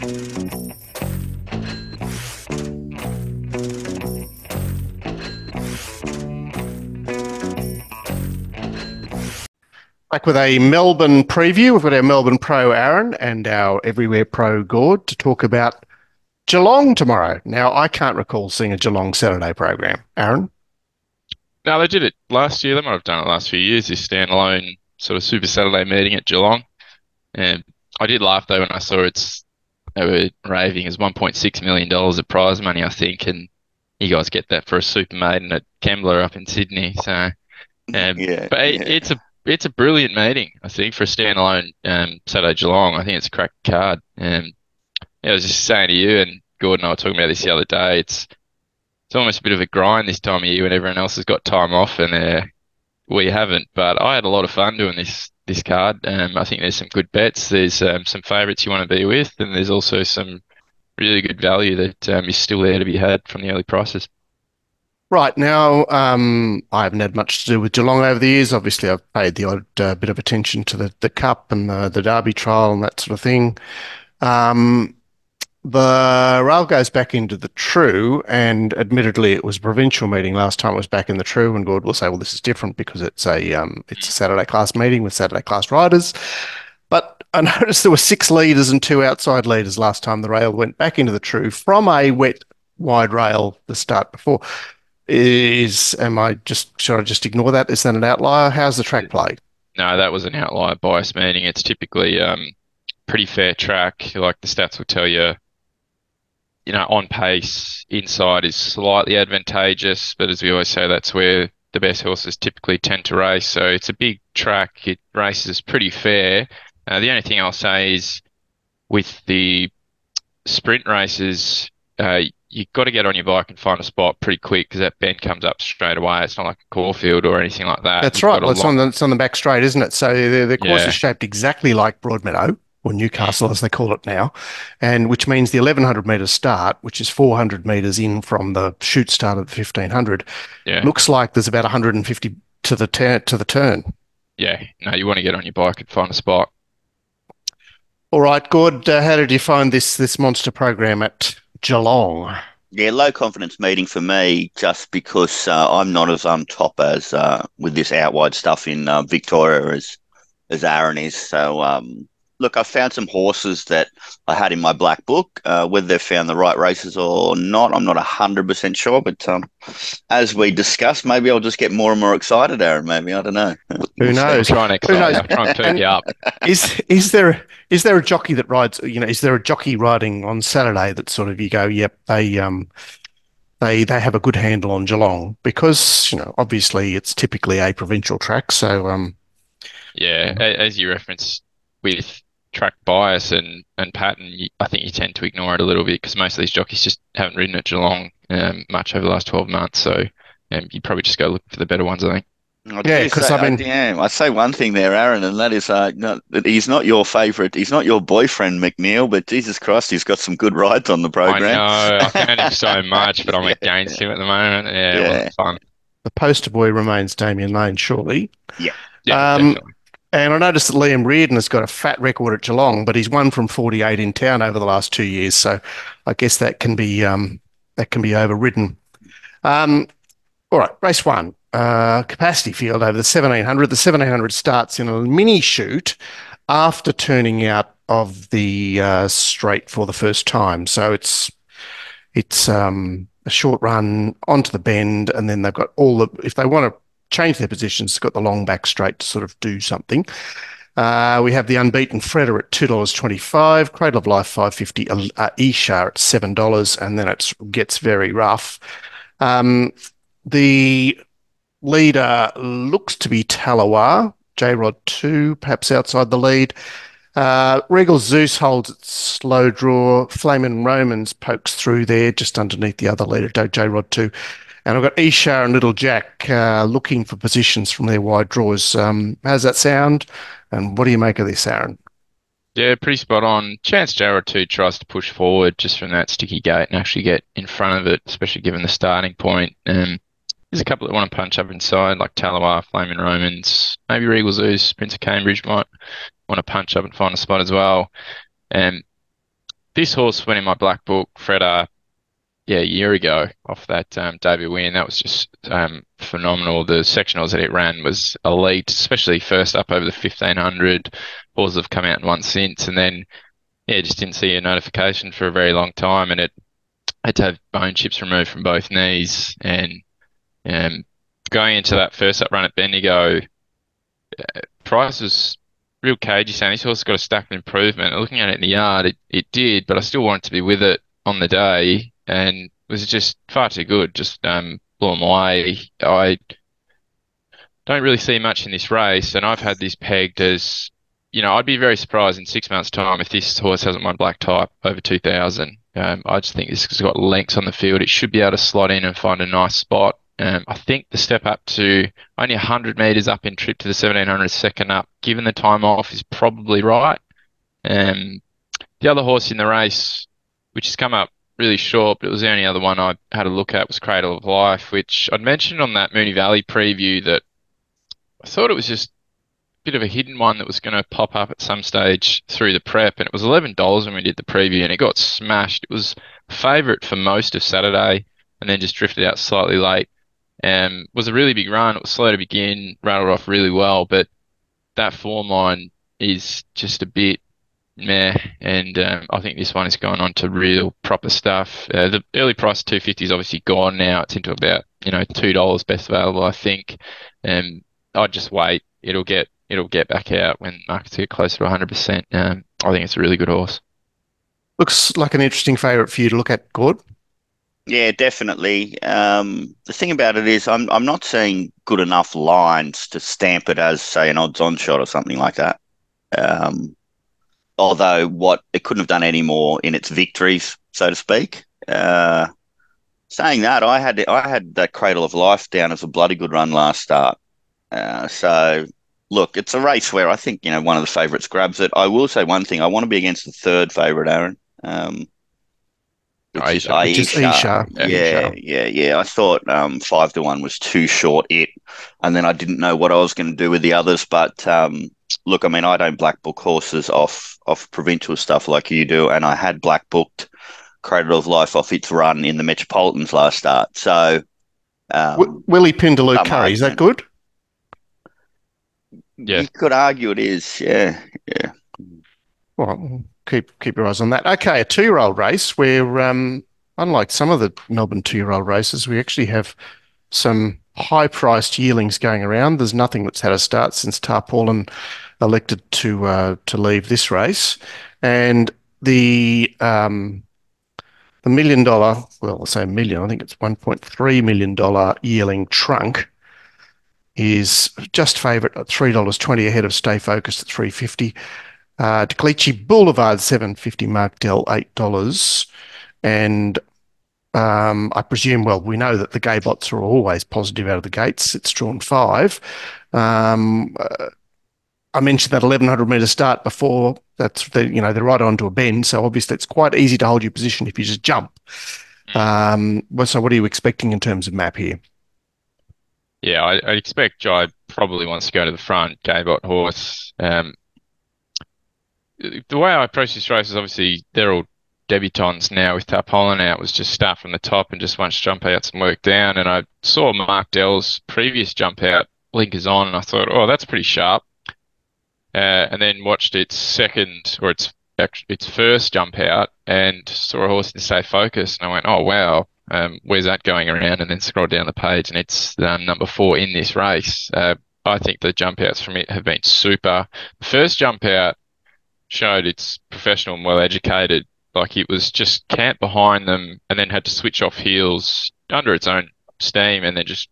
Back with a Melbourne preview. We've got our Melbourne Pro Aaron and our Everywhere Pro Gord to talk about Geelong tomorrow. Now, I can't recall seeing a Geelong Saturday program. Aaron? No, they did it last year. They might have done it the last few years, this standalone sort of Super Saturday meeting at Geelong. And I did laugh though when I saw they were raving as $1.6 million of prize money, I think, and you guys get that for a super maiden at Kembla up in Sydney. So, it's a brilliant meeting, I think, for a standalone Saturday Geelong. I think it's a crack card. I was just saying to you and Gordon and I were talking about this the other day. It's almost a bit of a grind this time of year when everyone else has got time off and we haven't. But I had a lot of fun doing this card. I think there's some good bets. There's some favourites you want to be with, and there's also some really good value that is still there to be had from the early prices. Right, now, I haven't had much to do with Geelong over the years. Obviously, I've paid the odd bit of attention to the Cup and the Derby trial and that sort of thing. The rail goes back into the True, and admittedly, it was a provincial meeting last time. It was back in the True, and Gord will say, "Well, this is different because it's a Saturday class meeting with Saturday class riders." But I noticed there were 6 leaders and 2 outside leaders last time the rail went back into the True from a wet wide rail the start before. Should I just ignore that? Is that an outlier? How's the track played? No, that was an outlier bias meeting. It's typically pretty fair track. Like the stats will tell you, on pace, inside is slightly advantageous, but as we always say, that's where the best horses typically tend to race. So it's a big track. It races pretty fair. The only thing I'll say is with the sprint races, you've got to get on your bike and find a spot pretty quick because that bend comes up straight away. It's not like a Caulfield or anything like that. That's right. Well, it's on the back straight, isn't it? So the course is shaped exactly like Broadmeadow, or Newcastle as they call it now, and which means the 1,100 metre start, which is 400 metres in from the shoot start of the 1,500, looks like there's about 150 to the turn. Yeah, no, you want to get on your bike and find a spot. All right, Gord, how did you find this monster program at Geelong? Yeah, low confidence meeting for me, just because I'm not as top as with this out wide stuff in Victoria as Aaron is. So look, I found some horses that I had in my black book. Whether they've found the right races or not, I'm not 100% sure. But as we discussed, maybe I'll just get more and more excited, Aaron. Maybe, I don't know. Who knows? Try and perk you up. Is there a jockey that rides? Is there a jockey riding on Saturday that sort of you go, yep, they have a good handle on Geelong, because obviously it's typically a provincial track. So yeah, as you referenced with track bias and pattern, I think you tend to ignore it a little bit because most of these jockeys just haven't ridden at Geelong much over the last 12 months. So you probably just go look for the better ones, I think. Because I'd say one thing there, Aaron, and that is that he's not your favourite. He's not your boyfriend, McNeil, but Jesus Christ, he's got some good rides on the program. I know, I commend him so much, but I'm against him at the moment. Yeah, it wasn't fun. The poster boy remains Damien Lane, surely. Yeah, definitely. And I noticed that Liam Reardon has got a fat record at Geelong, but he's won from 48 in town over the last 2 years. So I guess that can be overridden. All right, race 1, capacity field over the 1,700. The 1,700 starts in a mini shoot after turning out of the straight for the first time. So it's a short run onto the bend, and then they've got if they want to change their positions, it's got the long back straight to sort of do something. We have the unbeaten Fredder at $2.25, Cradle of Life $5.50, Isha at $7, and then it gets very rough. The leader looks to be Talawar, J-Rod 2, perhaps outside the lead. Regal Zeus holds its slow draw. Flamin' Romans pokes through there just underneath the other leader, J-Rod 2. And I've got Isha and Little Jack looking for positions from their wide draws. How's that sound? And what do you make of this, Aaron? Yeah, pretty spot on. Chance J-Rod 2 tries to push forward just from that sticky gate and actually get in front of it, especially given the starting point. There's a couple that want to punch up inside, like Talawar, Flamin' Romans, maybe Regal Zeus, Prince of Cambridge might want to punch up and find a spot as well. this horse went in my black book, Freda, yeah, a year ago off that debut win. That was just phenomenal. The sectionals that it ran was elite, especially first up over the 1500. Horses have come out and won since, and then yeah, just didn't see a notification for a very long time, and it had to have bone chips removed from both knees. And um, going into that first up run at Bendigo, Price was real cagey, saying this horse has got a stack of improvement. Looking at it in the yard, it did, but I still wanted to be with it on the day, and was just far too good. Just blew him away. I don't really see much in this race, and I've had this pegged as, I'd be very surprised in 6 months' time if this horse hasn't won black type over 2000. I just think this has got lengths on the field. It should be able to slot in and find a nice spot. I think the step up to only 100 metres up in trip to the 1700 second up, given the time off, is probably right. The other horse in the race, which has come up really short, but it was the only other one I had a look at, was Cradle of Life, which I'd mentioned on that Moonee Valley preview that I thought it was just a bit of a hidden one that was going to pop up at some stage through the prep, and it was $11 when we did the preview, and it got smashed. It was a favourite for most of Saturday, and then just drifted out slightly late. Was a really big run. It was slow to begin, rattled off really well, but that form line is just a bit meh, and I think this one is going on to real proper stuff. The early price 250 is obviously gone now. It's into about $2 best available, I think. I'd just wait. It'll get back out when markets get closer to 100%. I think it's a really good horse. Looks like an interesting favourite for you to look at, Gord. Yeah, definitely. The thing about it is I'm not seeing good enough lines to stamp it as, say, an odds-on shot or something like that. Although it couldn't have done any more in its victories, so to speak. Saying that, I had that Cradle of Life down as a bloody good run last start. So look, it's a race where I think one of the favourites grabs it. I will say one thing: I want to be against the third favourite, Aaron. Which is Which is Aisha. Aisha. Yeah. I thought 5-1 was too short. And then I didn't know what I was going to do with the others. But look, I mean, I don't black book horses off provincial stuff like you do, and I had black booked Cradle of Life off its run in the Metropolitans last start. So Willie Pindaloo Curry, is that good? Yeah. You could argue it is. Yeah. Well, keep your eyes on that. Okay, a 2-year-old race where, unlike some of the Melbourne 2-year-old races, we actually have some high-priced yearlings going around. There's nothing that's had a start since Tarpaulin elected to leave this race, and the $1 million, well, I'll say million, I think it's $1.3 million yearling Trunk is just favourite at $3.20 ahead of Stay Focused at $3.50. Declici Boulevard $7.50, Markdell $8, and I presume, well, we know that the gay bots are always positive out of the gates. It's drawn 5. I mentioned that 1100 metre start before. That's they're right onto a bend, so obviously it's quite easy to hold your position if you just jump. So what are you expecting in terms of map here? Yeah, I expect Jai probably wants to go to the front, Gaybot horse. The way I approach this race is obviously they're all debutants now with Tarpaulin out, was just start from the top and just once jump outs and work down. And I saw Mark Dell's previous jump out blinkers on, and I thought, oh, that's pretty sharp. And then watched its second or its first jump out and saw a horse in Stay Focused, and I went, oh wow, where's that going around? And then scrolled down the page, and it's number 4 in this race. I think the jump outs from it have been super. The first jump out showed it's professional and well educated. Like, it was just camped behind them and then had to switch off heels under its own steam, and then just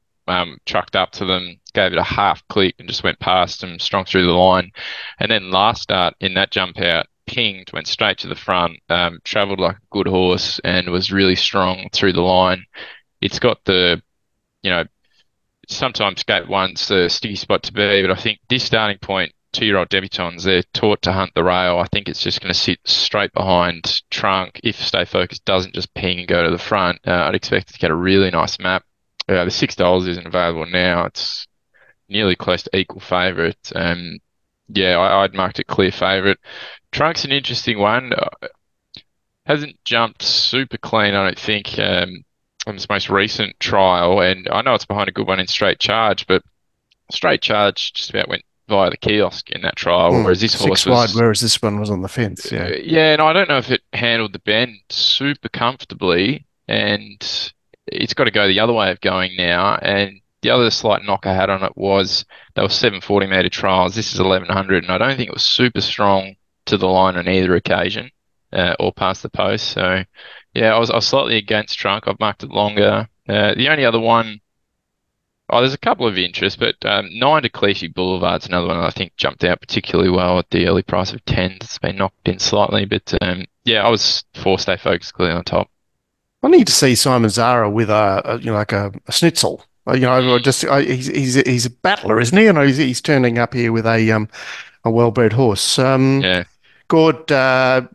trucked up to them, gave it a half click and just went past them strong through the line. And then last start in that jump out, pinged, went straight to the front, travelled like a good horse and was really strong through the line. It's got the, sometimes gate one's the sticky spot to be, but I think this starting point, 2-year-old debutants, they're taught to hunt the rail. I think it's just going to sit straight behind Trunk. If Stay Focused doesn't just ping and go to the front, I'd expect it to get a really nice map. The $6 isn't available now. It's nearly close to equal favourite. Yeah, I'd marked it clear favourite. Trunk's an interesting one. hasn't jumped super clean, I don't think, on this most recent trial. And I know it's behind a good one in straight charge, but straight charge just about went via the kiosk in that trial, whereas this horse Six wide, was, whereas this one was on the fence. Yeah. yeah, and I don't know if it handled the bend super comfortably, and it's got to go the other way of going now. And the other slight knock I had on it was they were 740-meter trials. This is 1100, and I don't think it was super strong to the line on either occasion, or past the post. So, yeah, I was slightly against trunk. I've marked it longer. The only other one, oh, there's a couple of interests, but 9 to Clichy Boulevard's another one I think jumped out particularly well at the early price of 10. It's been knocked in slightly, but yeah, I was for Stay Focused clearly on top. I need to see Simon Zara with like a schnitzel. He's a battler, isn't he? He's turning up here with a well-bred horse. Yeah. Gord,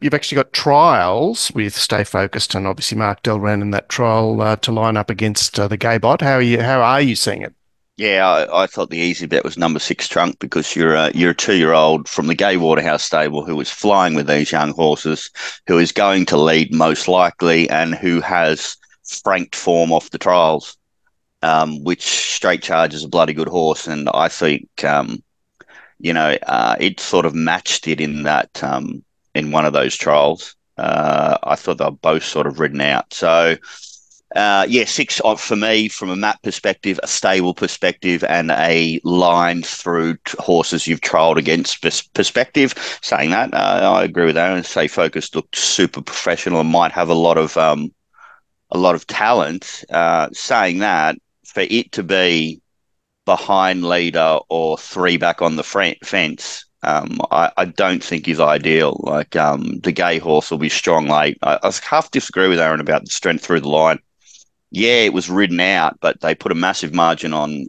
you've actually got trials with Stay Focused, and obviously Mark Dell ran in that trial to line up against the Gaybot. How are you seeing it? Yeah, I thought the easy bet was number 6 Trunk because you're a 2-year-old from the Gay Waterhouse stable who is flying with these young horses, who is going to lead most likely, and who has franked form off the trials, which straight charge is a bloody good horse, and I think it sort of matched it in that in one of those trials. I thought they were both sort of ridden out. So, yeah, 6 for me from a map perspective, a stable perspective, and a line through horses you've trialled against perspective. Saying that, I agree with Aaron. Stay Focused looked super professional and might have a lot of talent. Saying that, for it to be behind leader or 3 back on the fence, I don't think is ideal. Like the Gay horse will be strong late. I half disagree with Aaron about the strength through the line. Yeah, it was ridden out, but they put a massive margin on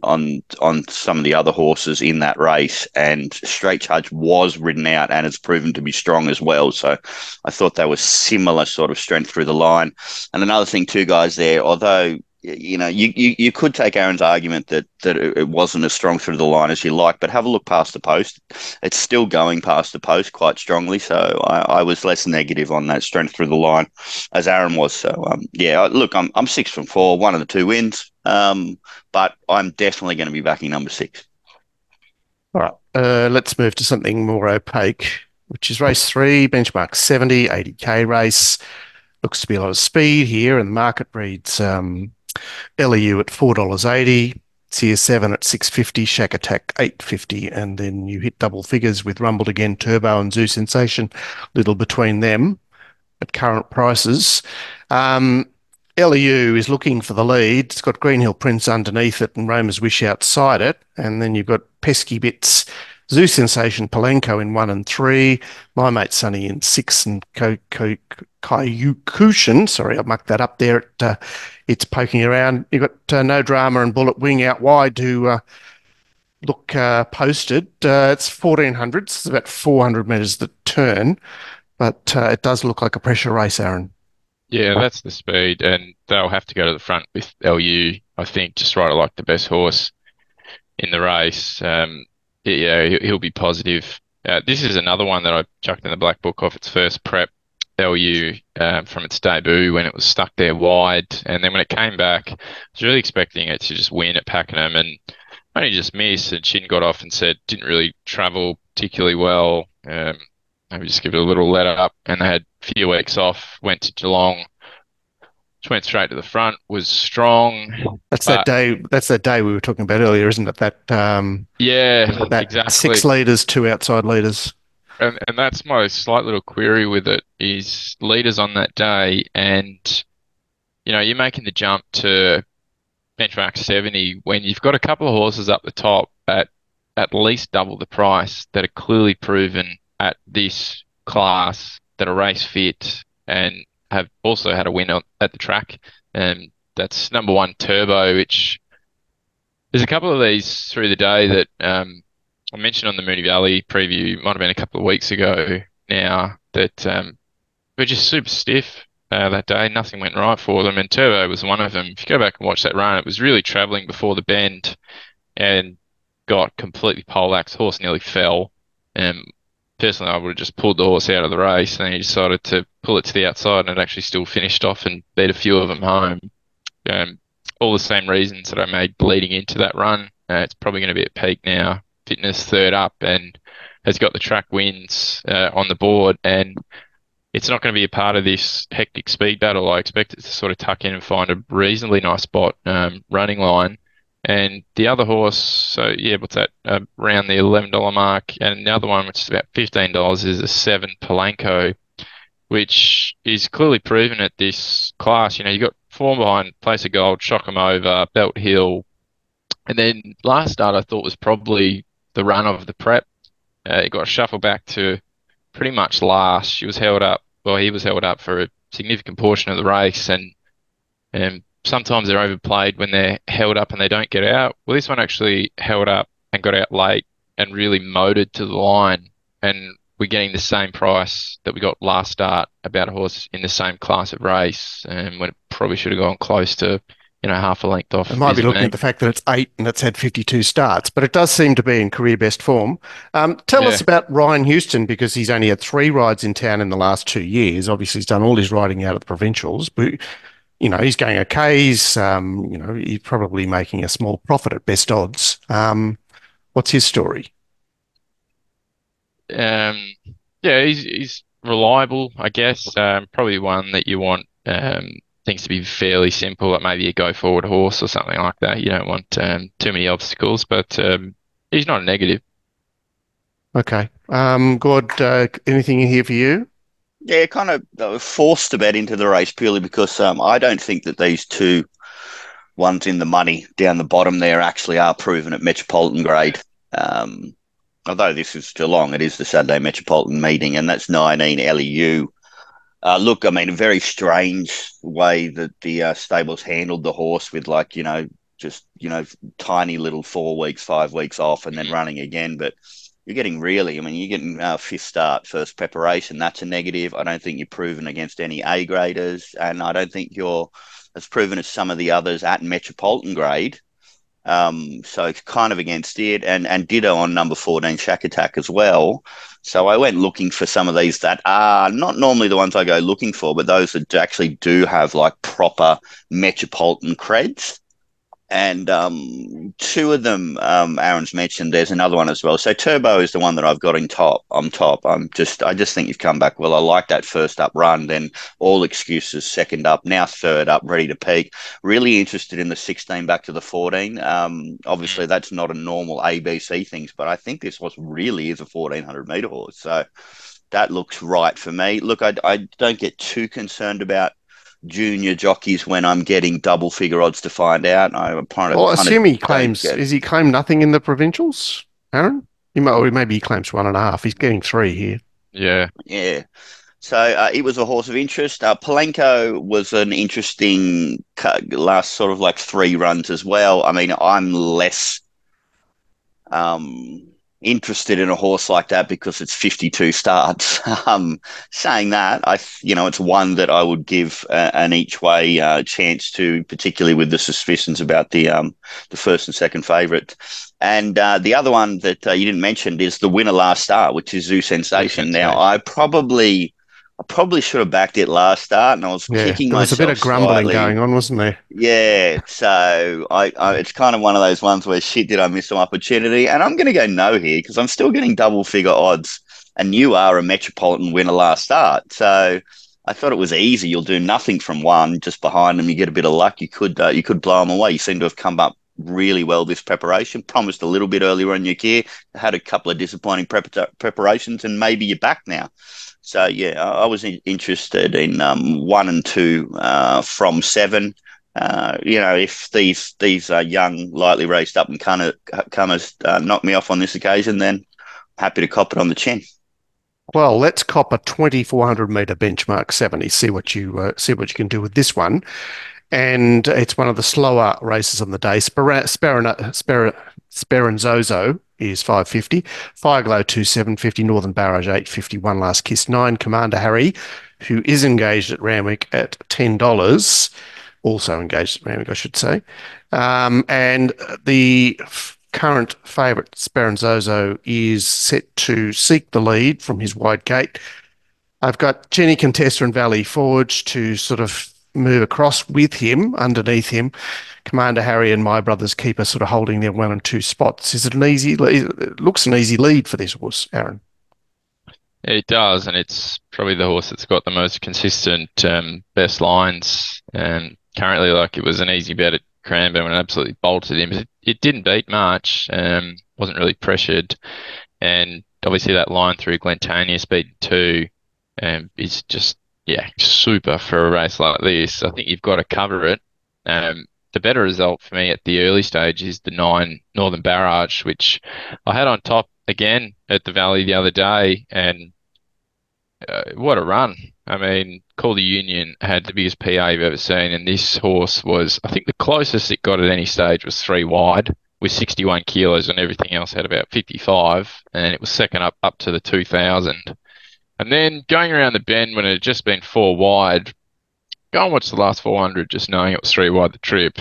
some of the other horses in that race, and Straight Charge was ridden out and it's proven to be strong as well. So I thought they were similar sort of strength through the line. And another thing too, guys, there, although you could take Aaron's argument that it wasn't as strong through the line as you like, but have a look past the post. It's still going past the post quite strongly. So I was less negative on that strength through the line as Aaron was. So yeah, look, I'm 6 from 4, one of the 2 wins. But I'm definitely going to be backing number 6. All right, let's move to something more opaque, which is race 3, benchmark 70, 80K race. Looks to be a lot of speed here, and the market reads LEU at $4.80, CS7 at $6.50, Shack Attack $8.50, and then you hit double figures with Rumbled Again, Turbo, and Zoo Sensation, little between them at current prices. LEU is looking for the lead. It's got Green Hill Prince underneath it and Romer's Wish outside it, and then you've got Pesky Bits, Zoo Sensation, Palenko in 1 and 3, My Mate Sunny in 6, and Kayukushin. Sorry, I mucked that up there. It's poking around. You've got No Drama and Bullet Wing out wide to look posted. It's 1400s. It's about 400 metres the turn, but it does look like a pressure race, Aaron. Yeah, that's the speed, and they'll have to go to the front with LU, I think, just right like the best horse in the race. Yeah, he'll be positive. This is another one that I chucked in the black book off its first prep, LU, from its debut when it was stuck there wide. And then when it came back, I was really expecting it to just win at Pakenham and only just miss. And Chin got off and said didn't really travel particularly well. Maybe just give it a little let up. And they had a few weeks off, went to Geelong, just went straight to the front, was strong. That's that day. That's that day we were talking about earlier, isn't it? Yeah, that exactly. 6 leaders, 2 outside leaders. And that's my slight little query with it is leaders on that day, and you're making the jump to benchmark 70 when you've got a couple of horses up the top at least double the price that are clearly proven at this class, that are race fit and have also had a win at the track. And that's number 1 Turbo, which there's a couple of these through the day that I mentioned on the Moonee Valley preview, might have been a couple of weeks ago now, that were just super stiff that day. Nothing went right for them, and Turbo was one of them. If you go back and watch that run, it was really travelling before the bend and got completely poleaxed. Horse nearly fell. Personally, I would have just pulled the horse out of the race, and he decided to pull it to the outside, and it actually still finished off and beat a few of them home. All the same reasons that I made leading into that run. It's probably going to be at peak now. Fitness third up and has got the track wins on the board, and it's not going to be a part of this hectic speed battle. I expect it to sort of tuck in and find a reasonably nice spot, running line. And the other horse, so yeah, what's that? Around the $11 mark. And the other one, which is about $15, is a 7 Polanco, which is clearly proven at this class. You know, you got form behind Place of Gold, Shock 'em Over, Belt Hill. And then last start I thought was probably the run of the prep. It got shuffled back to pretty much last. He was held up for a significant portion of the race, and sometimes they're overplayed when they're held up and they don't get out. Well, this one actually held up and got out late and really motored to the line, and we're getting the same price that we got last start about a horse in the same class of race, and when it probably should have gone close to, you know, half a length off. I might be looking at the fact that it's 8 and it's had 52 starts, but it does seem to be in career best form. Tell us about Ryan Houston, because he's only had 3 rides in town in the last 2 years. Obviously, he's done all his riding out of the provincials, but you know, he's going okay. He's he's probably making a small profit at best odds. What's his story? Yeah, he's reliable, I guess. Probably one that you want things to be fairly simple, like maybe a go forward horse or something like that. You don't want too many obstacles, but he's not a negative. Okay. Gord, anything in here for you? Yeah, kind of forced to bet into the race purely because I don't think that these two ones in the money down the bottom there actually are proven at Metropolitan grade. Although this is Geelong, it is the Saturday Metropolitan meeting, and that's 19 LEU. Look, I mean, a very strange way that the stables handled the horse with, like, just, tiny little 4 weeks, 5 weeks off and then running again. But you're getting you're getting fifth start, first preparation. That's a negative. I don't think you're proven against any A graders, and I don't think you're as proven as some of the others at Metropolitan grade. So it's kind of against it, and ditto on number 14, Shack Attack as well. So I went looking for some of these that are not normally the ones I go looking for, but those that actually do have like proper Metropolitan creds. And 2 of them, Aaron's mentioned. There's another one as well. So Turbo is the one that I've got on top. I just think you've come back well. I like that first up run. Then all excuses, second up, now third up, ready to peak. Really interested in the 16 back to the 14. Obviously that's not a normal ABC things, but I think this horse really is a 1400 meter horse. So that looks right for me. Look, I don't get too concerned about junior jockeys when I'm getting double figure odds to find out. Well, assume he claims, is he claimed nothing in the provincials, Aaron? Or maybe he claims 1.5. He's getting 3 here. Yeah. So it was a horse of interest. Polanco was an interesting last sort of like 3 runs as well. I mean, I'm less interested in a horse like that because it's 52 starts. Saying that, it's one that I would give an each way chance to, particularly with the suspicions about the first and second favourite. And the other one that you didn't mention is the winner last start, which is Zoo Sensation. Now, I probably should have backed it last start, and I was kicking myself. There was a bit of grumbling going on, wasn't there? Yeah, so it's kind of one of those ones where, shit, did I miss some opportunity? And I'm going to go no here because I'm still getting double figure odds, and you are a Metropolitan winner last start. So I thought it was easy. You'll do nothing from one, just behind them. You get a bit of luck. You could blow them away. You seem to have come up really well this preparation. Promised a little bit earlier on your gear. Had a couple of disappointing preparations, and maybe you're back now. So, yeah, I was interested in 1 and 2 from 7. If these young, lightly raced up and comers knock me off on this occasion, then happy to cop it on the chin. Well, let's cop a 2,400 metre benchmark 70. See what you can do with this one. And it's one of the slower races on the day. Speranzoso is 550, Fireglow 750, Northern Barrage 850, One Last Kiss 9, Commander Harry, who is engaged at Randwick at $10, also engaged at Randwick, I should say. And the current favourite, Speranzoso, is set to seek the lead from his wide gate. I've got Jenny Contessa and Valley Forge to sort of move across with him, underneath him. Commander Harry and My Brother's Keeper sort of holding their 1 and 2 spots. Is it an easy lead? It looks an easy lead for this horse, Aaron. It does, and it's probably the horse that's got the most consistent best lines. Currently, like it was an easy bet at Cranbourne and absolutely bolted him. It didn't beat much, wasn't really pressured, and obviously that line through Glentania speed 2 is just super for a race like this. I think you've got to cover it. The better result for me at the early stage is the 9 Northern Barrage, which I had on top again at the Valley the other day, and what a run. I mean, Call the Union had the biggest PA you've ever seen, and this horse was, I think the closest it got at any stage was 3 wide with 61 kilos, and everything else had about 55, and it was second up to the 2000. And then going around the bend when it had just been 4 wide, go and watch the last 400 just knowing it was 3 wide the trip.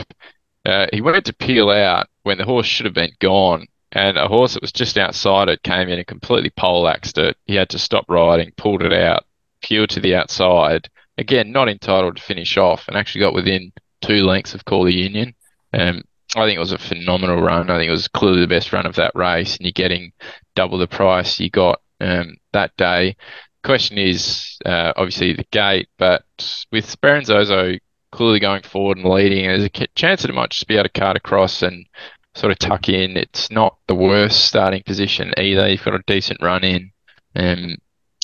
He went to peel out when the horse should have been gone, and a horse that was just outside it came in and completely poleaxed it. He had to stop riding, pulled it out, peeled to the outside. Again, not entitled to finish off, and actually got within 2 lengths of Call the Union. I think it was a phenomenal run. I think it was clearly the best run of that race, and you're getting double the price you got that day. Question is obviously the gate, but with Speranzoso clearly going forward and leading, there's a chance that it might just be able to cart across and sort of tuck in. It's not the worst starting position either. You've got a decent run in.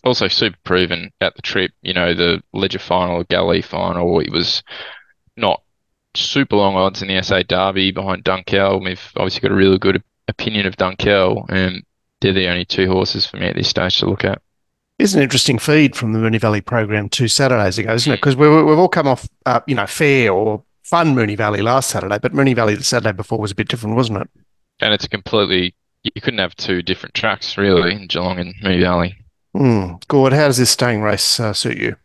Also super proven at the trip. You know, the Ledger final, Galley final, it was not super long odds in the SA Derby behind Dunkel. We've obviously got a really good opinion of Dunkel, and they're the only 2 horses for me at this stage to look at. Here's an interesting feed from the Moonee Valley program 2 Saturdays ago, isn't it? Because we've all come off, fair or fun Moonee Valley last Saturday, but Moonee Valley the Saturday before was a bit different, wasn't it? And it's you couldn't have 2 different tracks really in Geelong and Moonee Valley. Gord, how does this staying race suit you?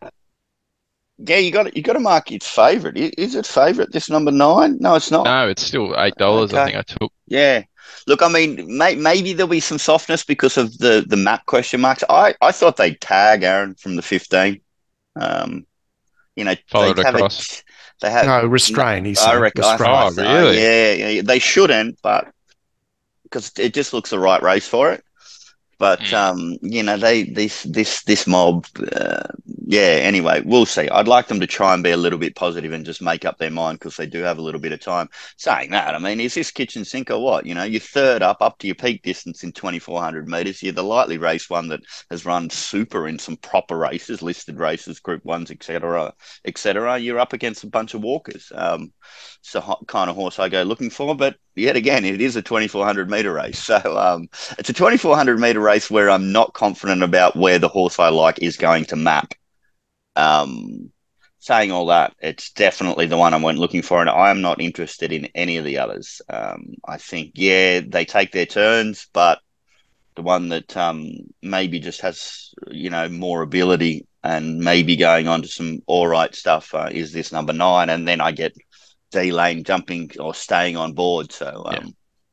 Yeah, you got to mark its favourite. Is it favourite, this number 9? No, it's not. No, it's still $8. Okay. I think I took. Yeah. Look, I mean, maybe there'll be some softness because of the map question marks. I thought they'd tag Aaron from the 15. Followed across. Restrain. He said. I reckon. Oh, really? Yeah. They shouldn't, but because it just looks the right race for it. But this mob, anyway, we'll see. I'd like them to try and be a little bit positive and just make up their mind because they do have a little bit of time. Saying that, I mean, is this kitchen sink or what? You know, you're third up to your peak distance in 2,400 metres. You're the lightly raced one that has run super in some proper races, listed races, Group 1s, etc. You're up against a bunch of walkers. It's the kind of horse I go looking for, but yet again, it is a 2,400 metre race. So it's a 2,400 metre race where I'm not confident about where the horse I like is going to map. Saying all that, it's definitely the one I went looking for, and I am not interested in any of the others. I think, they take their turns, but the one that maybe just has, more ability and maybe going on to some all right stuff is this number 9, and then I get D-Lane jumping or staying on board. So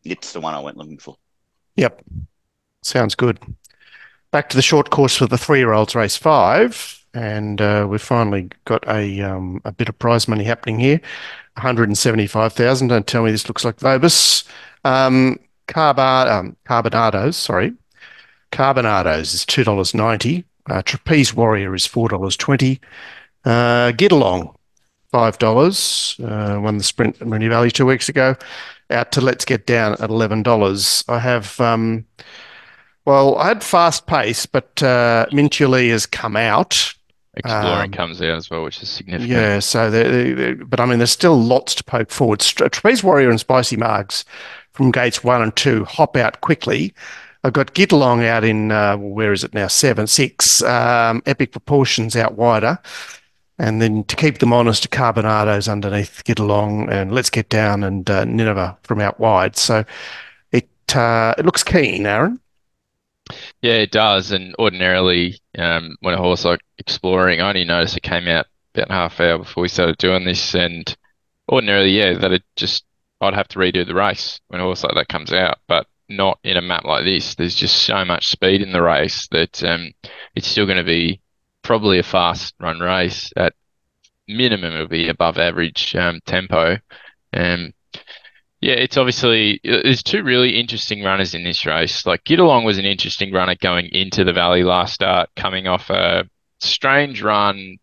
it's the one I went looking for. Yep. Sounds good. Back to the short course for the 3-year-olds, race 5. And we've finally got a bit of prize money happening here. 175,000. Don't tell me this looks like Vobis. Carbonados is $2.90. Trapeze Warrior is $4.20. Geelong, $5. Won the sprint at Moonee Valley 2 weeks ago. Out to Let's Get Down at $11. I have, I had Fast Pace, but Mintuli has come out. Exploring comes out as well, which is significant. Yeah, so but I mean, there's still lots to poke forward. Trapeze Warrior and Spicy Margs from gates 1 and 2 hop out quickly. I've got Geelong out in, where is it now? 7, 6. Epic Proportions out wider. And then to keep them honest, Carbonados underneath Geelong, and Let's Get Down and Nineveh from out wide. So it looks keen, Aaron. Yeah, it does. And ordinarily, when a horse like Exploring, I only noticed it came out about half hour before we started doing this. And ordinarily, I'd have to redo the race when a horse like that comes out, but not in a map like this. There's just so much speed in the race that it's still going to be probably a fast run race. At minimum, it'll be above average tempo. Yeah, it's obviously there's two really interesting runners in this race. Like Geelong was an interesting runner going into the Valley last start, coming off a strange run,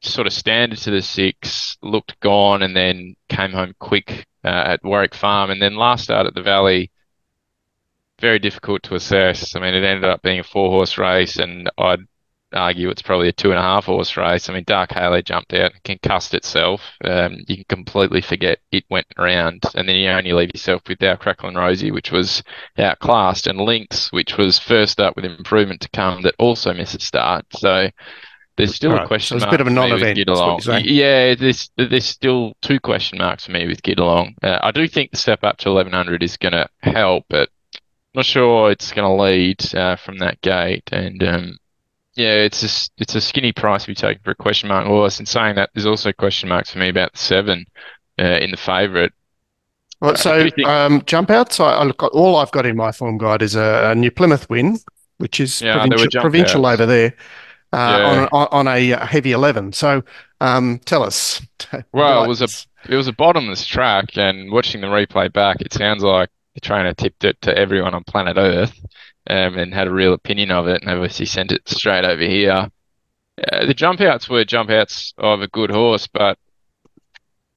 sort of standard to the 6, looked gone, and then came home quick at Warwick Farm, and then last start at the Valley, very difficult to assess. I mean, it ended up being a 4-horse race, and I'd argue it's probably a 2.5-horse race. I mean, Dark Halo jumped out and concussed itself. You can completely forget it went around, and then you only leave yourself with Our Crackle and Rosie, which was outclassed, and Lynx, which was first up with improvement to come, that also missed a start. So there's still a question So it's a mark bit of a for me with non-event, that's what Geelong. you're saying. Yeah, there's still 2 question marks for me with Geelong. I do think the step up to 1100 is going to help, but not sure it's going to lead from that gate. And yeah, it's a skinny price to be taken for a question mark horse. And saying that, there's also question marks for me about the 7 in the favourite. Well, so jump outs. All I've got in my form guide is a New Plymouth win, which is Yeah, there were jump provincial outs. over there. Yeah. On a heavy 11. So tell us. Well, Enlighten us. it was a bottomless track, and watching the replay back, it sounds like the trainer tipped it to everyone on planet Earth, and had a real opinion of it, and obviously sent it straight over here. The jump outs were jump outs of a good horse, but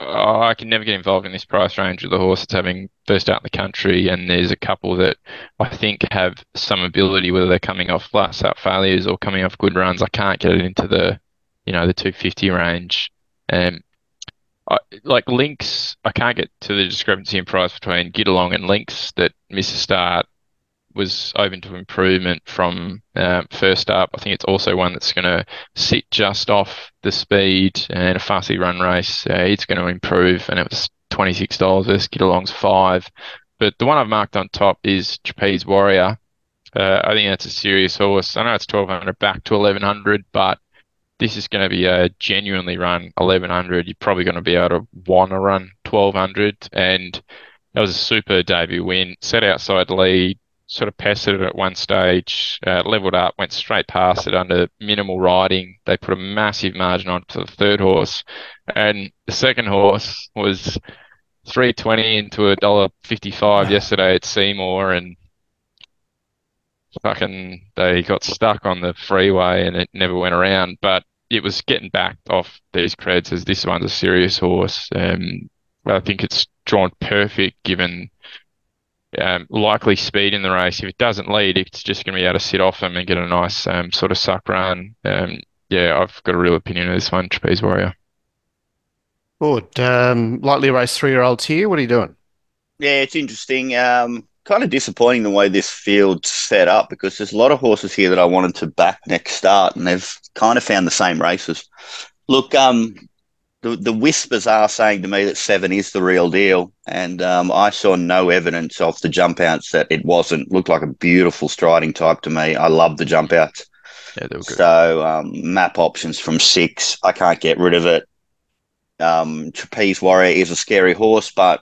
I can never get involved in this price range with a horse that's having first out in the country, and there's a couple that I think have some ability, whether they're coming off flat start failures or coming off good runs. I can't get it into the 250 range. Like Lynx, I can't get to the discrepancy in price between Geelong and Lynx that missed a start, was open to improvement from first up. I think it's also one that's going to sit just off the speed, and a fussy run race, it's going to improve, and it was $26 versus Geelong's 5. But the one I've marked on top is Trapeze Warrior. I think that's a serious horse. I know it's 1200 back to 1100, but this is going to be a genuinely run 1100. You're probably going to be able to want to run 1200, and that was a super debut win. Set outside lead, sort of pestered it at one stage, leveled up, went straight past it under minimal riding. They put a massive margin on to the 3rd horse, and the 2nd horse was $3.20 into $1.55 yesterday at Seymour, and fucking they got stuck on the freeway and it never went around. But it was getting backed off these creds as this one's a serious horse. I think it's drawn perfect given likely speed in the race. If it doesn't lead, it's just going to be able to sit off them and get a nice sort of suck run. Yeah, I've got a real opinion of this one, Trapeze Warrior. Good. Lightly raced 3-year-olds here. What are you doing? Yeah, it's interesting. Kind of disappointing the way this field's set up, because there's a lot of horses here that I wanted to back next start, and they've kind of found the same races. Look, the whispers are saying to me that 7 is the real deal, and I saw no evidence of the jump outs that it wasn't. Looked like a beautiful striding type to me. I love the jump outs. Yeah, they were good. So map options from 6, I can't get rid of it. Trapeze Warrior is a scary horse, but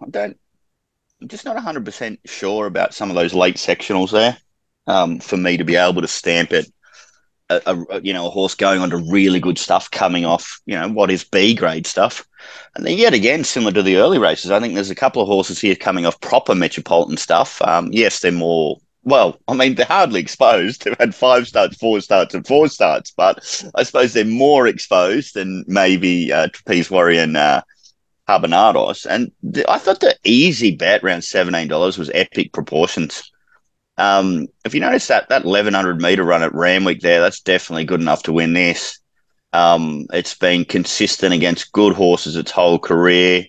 I'm just not 100% sure about some of those late sectionals there. For me to be able to stamp it, a horse going on to really good stuff, coming off, what is B grade stuff. And then yet again, similar to the early races, I think there's a couple of horses here coming off proper metropolitan stuff. Yes, they're more, they're hardly exposed. They've had 5 starts, 4 starts, and 4 starts, but I suppose they're more exposed than maybe Trapeze Warrior and Carbonados. And I thought the easy bet around $17 was Epic Proportions. If you notice that 1100 meter run at Randwick there, that's definitely good enough to win this. It's been consistent against good horses its whole career.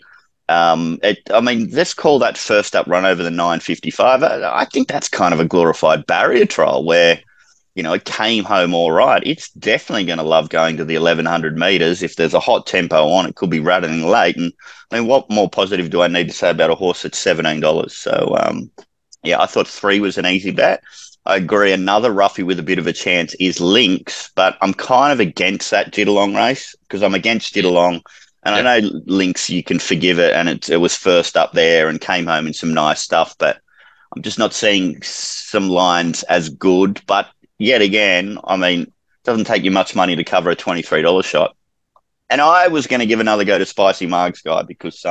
Let's call that first up run over the 955. I think that's kind of a glorified barrier trial where, it came home all right. It's definitely going to love going to the 1100 meters. If there's a hot tempo on, it could be rattling late. And what more positive do I need to say about a horse at $17? So, I thought 3 was an easy bet. I agree. Another roughie with a bit of a chance is Lynx, but I'm kind of against that Geelong race because I'm against Geelong. And I know Lynx, you can forgive it, and it was first up there and came home in some nice stuff, but I'm just not seeing some lines as good. But yet again, it's Doesn't take you much money to cover a $23 shot. And I was going to give another go to Spicy Margs Guy because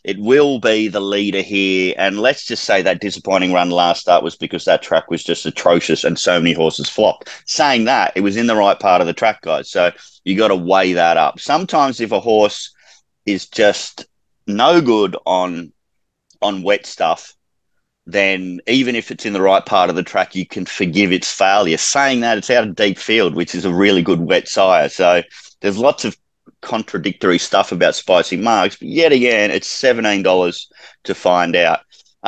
it will be the leader here. And let's just say that disappointing run last start was because that track was just atrocious and so many horses flopped. Saying that, it was in the right part of the track, guys. So you got to weigh that up. Sometimes if a horse is just no good on wet stuff, then even if it's in the right part of the track, you can forgive its failure. Saying that, it's out of deep field, which is a really good wet sire. So there's lots of contradictory stuff about Spicy Marks, but yet again, it's $17 to find out.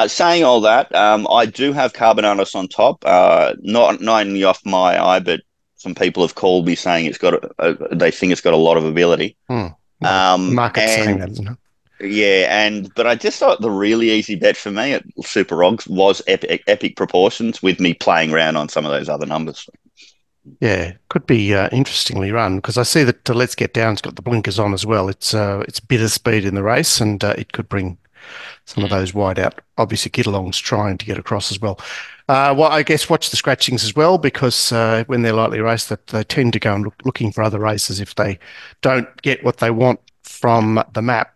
Saying all that, I do have Carbonatus on top, not only off my eye, but some people have called me saying they think it's got a lot of ability. Well, the market's saying that, isn't it? Yeah, but I just thought the really easy bet for me at Super Rogs was epic proportions with me playing around on some of those other numbers. Yeah, could be interestingly run because I see that Let's Get Down's got the blinkers on as well. It's bitter speed in the race, and it could bring some of those wide out. Obviously, Geelong's trying to get across as well. Well, I guess watch the scratchings as well because when they're lightly raced, that they tend to go and looking for other races if they don't get what they want from the map.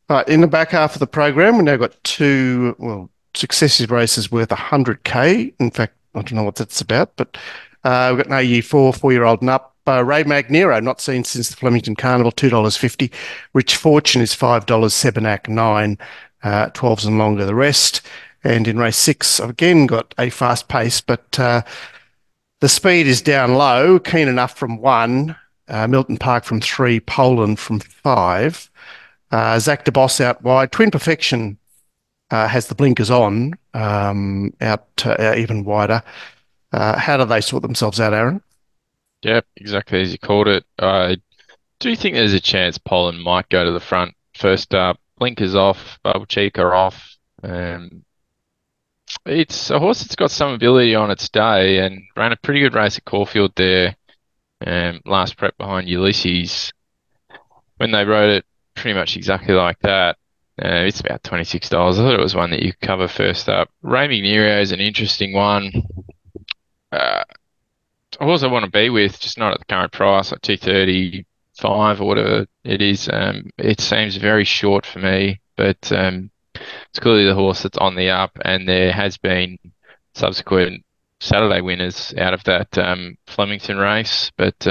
All right, in the back half of the program, we've now got two successive races worth 100K. In fact, I don't know what that's about, but we've got an AU4, 4-year-old and up. Ray Magnero, not seen since the Flemington Carnival, $2.50. Rich Fortune is $5, Sebenak 9, 12s and longer the rest. And in race 6, I've again got a fast pace, but the speed is down low. Keen Enough from 1, Milton Park from 3, Poland from 5. Zach DeBoss out wide. Twin Perfection has the blinkers on, out even wider. How do they sort themselves out, Aaron? Yep, exactly as you called it. I do think there's a chance Poland might go to the front first up. Blinkers off, Bubble Cheeker off. It's a horse that's got some ability on its day and ran a pretty good race at Caulfield there. Last prep behind Ulysses. When they rode it pretty much exactly like that, it's about $26. I thought it was one that you could cover first up. Ray Magnero is an interesting one. A horse I want to be with, just not at the current price, like 235 or whatever it is. It seems very short for me, but it's clearly the horse that's on the up, and there has been subsequent Saturday winners out of that Flemington race. But